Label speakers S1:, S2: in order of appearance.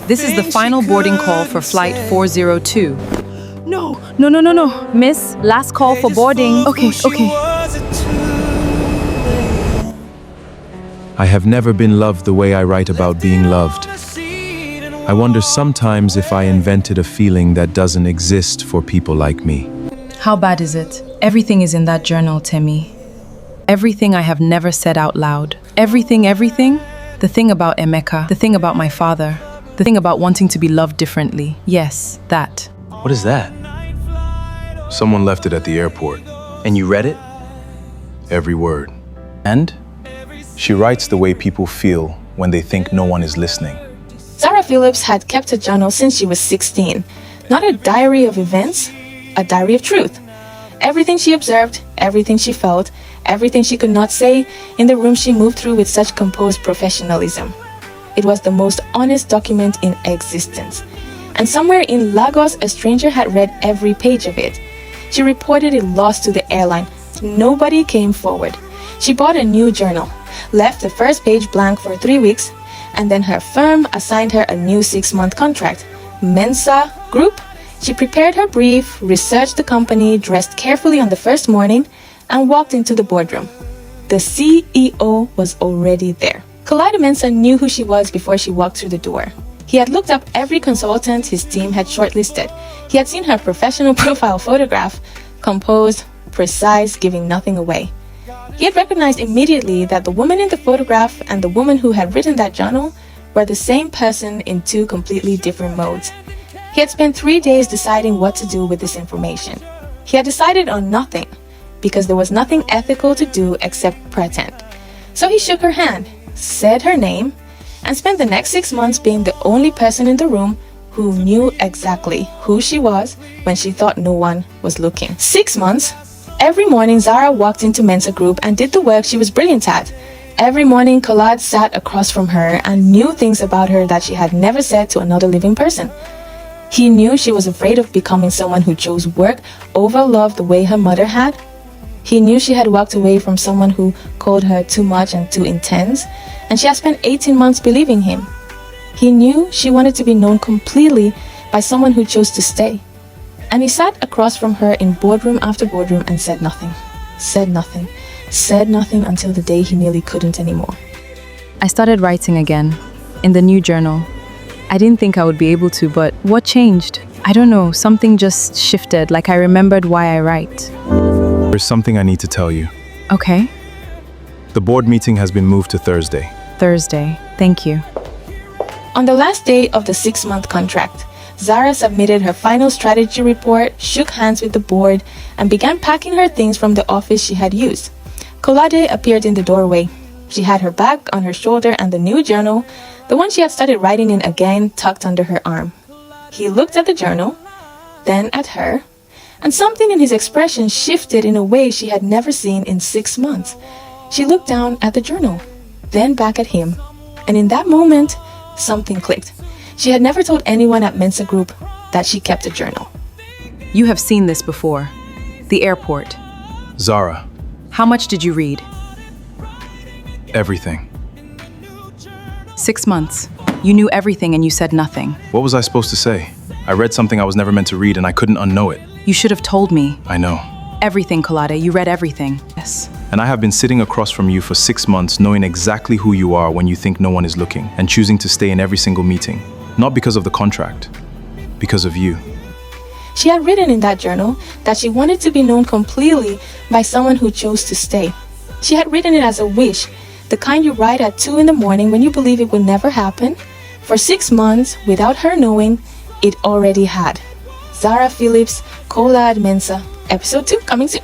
S1: This is the final boarding call for flight 402.
S2: No.
S1: No. Miss, last call for boarding.
S2: Okay.
S3: I have never been loved the way I write about being loved. I wonder sometimes if I invented a feeling that doesn't exist for people like me.
S1: How bad is it? Everything is in that journal, Timmy. Everything I have never said out loud. Everything. The thing about Emeka, the thing about my father, the thing about wanting to be loved differently. Yes, that.
S3: What is that? Someone left it at the airport.
S4: And you read it?
S3: Every word.
S4: And?
S3: She writes the way people feel when they think no one is listening.
S2: Zara Phillips had kept a journal since she was 16. Not a diary of events, a diary of truth. Everything she observed, everything she felt, everything she could not say, in the room she moved through with such composed professionalism. It was the most honest document in existence. And somewhere in Lagos, a stranger had read every page of it. She reported it lost to the airline. Nobody came forward. She bought a new journal, left the first page blank for 3 weeks, and then her firm assigned her a new 6-month contract. Mensa Group. She prepared her brief, researched the company, dressed carefully on the first morning, and walked into the boardroom. The CEO was already there. Khalid Mensah knew who she was before she walked through the door. He had looked up every consultant his team had shortlisted. He had seen her professional profile photograph, composed, precise, giving nothing away. He had recognized immediately that the woman in the photograph and the woman who had written that journal were the same person in 2 completely different modes. He had spent 3 days deciding what to do with this information. He had decided on nothing, because there was nothing ethical to do except pretend. So he shook her hand, said her name, and spent the next 6 months being the only person in the room who knew exactly who she was when she thought no one was looking. 6 months. Every morning, Zara walked into Mensa Group and did the work she was brilliant at. Every morning, Khalid sat across from her and knew things about her that she had never said to another living person. He knew she was afraid of becoming someone who chose work over love the way her mother had. He knew she had walked away from someone who called her too much and too intense, and she had spent 18 months believing him. He knew she wanted to be known completely by someone who chose to stay. And he sat across from her in boardroom after boardroom and said nothing until the day he nearly couldn't anymore.
S1: I started writing again, in the new journal. I didn't think I would be able to, but what changed? I don't know, something just shifted, like I remembered why I write.
S3: There's something I need to tell you.
S1: Okay.
S3: The board meeting has been moved to Thursday.
S1: Thursday, thank you.
S2: On the last day of the 6-month contract, Zara submitted her final strategy report, shook hands with the board, and began packing her things from the office she had used. Kolade appeared in the doorway. She had her bag on her shoulder and the new journal, the one she had started writing in again, tucked under her arm. He looked at the journal, then at her, and something in his expression shifted in a way she had never seen in 6 months. She looked down at the journal, then back at him, and in that moment, something clicked. She had never told anyone at Mensa Group that she kept a journal.
S1: You have seen this before. The airport.
S3: Zara.
S1: How much did you read?
S3: Everything.
S1: 6 months. You knew everything and you said nothing.
S3: What was I supposed to say? I read something I was never meant to read and I couldn't unknow it.
S1: You should have told me.
S3: I know.
S1: Everything, Kolade. You read everything. Yes.
S3: And I have been sitting across from you for 6 months knowing exactly who you are when you think no one is looking and choosing to stay in every single meeting. Not because of the contract, because of you.
S2: She had written in that journal that she wanted to be known completely by someone who chose to stay. She had written it as a wish, the kind you write at 2 in the morning when you believe it will never happen. For 6 months, without her knowing, it already had. Zara Phillips, Khalid Mensah, episode 2 coming soon.